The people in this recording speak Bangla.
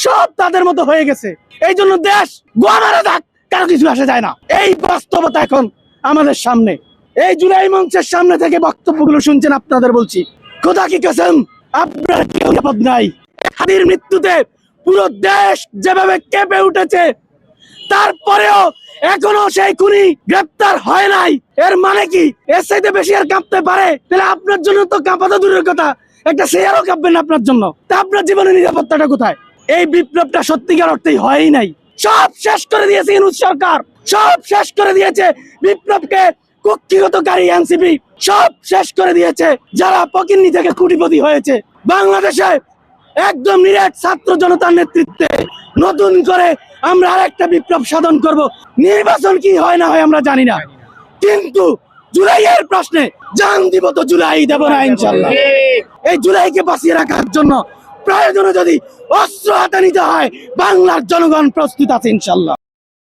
সব তাদের মতো হয়ে গেছে। এই জন্য দেশ গোয়ামারা থাক, কারো কিছু আসে যায় না। এই বাস্তবতা এখন আমাদের সামনে। এই জুলাই মঞ্চের সামনে থেকে বক্তব্যগুলো শুনছেন, আপনাদের বলছি, খোদা কি কসম, আপনার কেউ নিরাপদ নাই। হাদির মৃত্যুতে পুরো দেশ যেভাবে কেঁপে উঠেছে, তারপরেও এখনো সেই খুনি গ্রেপ্তার হয় নাই। এর মানে কি এর চাইতে বেশি আর কাঁপতে পারে? তাহলে আপনার জন্য তো কাঁপা তো দূরের কথা, একটা শেয়ারও কাঁপবেন না আপনার জন্য। তা আপনার জীবনের নিরাপত্তাটা কোথায়? এই বিপ্লবটা সত্যিকার অর্থেই হয়ই নাই। সব শেষ করে দিয়েছে ইউনূস সরকার, সব শেষ করে দিয়েছে বিপ্লবকে কক্ষিগতকারী এনসিপি, সব শেষ করে দিয়েছে যারা পকিন্নি থেকে কোটিপতি হয়েছে। বাংলাদেশে একদম নিরেট ছাত্র জনতার নেতৃত্বে নতুন করে আমরা আরেকটা বিপ্লব সাধন করব। নির্বাচন কি হয় না হয় আমরা জানি না, কিন্তু জুলাইয়ের প্রশ্নে জান দিব তো জুলাই দেব না ইনশাআল্লাহ। এই জুলাইকে বাঁচিয়ে রাখার জন্য প্রয়োজনে যদি অস্ত্র হাতে নিতে হয়, বাংলার জনগণ প্রস্তুত আছে ইনশাআল্লাহ।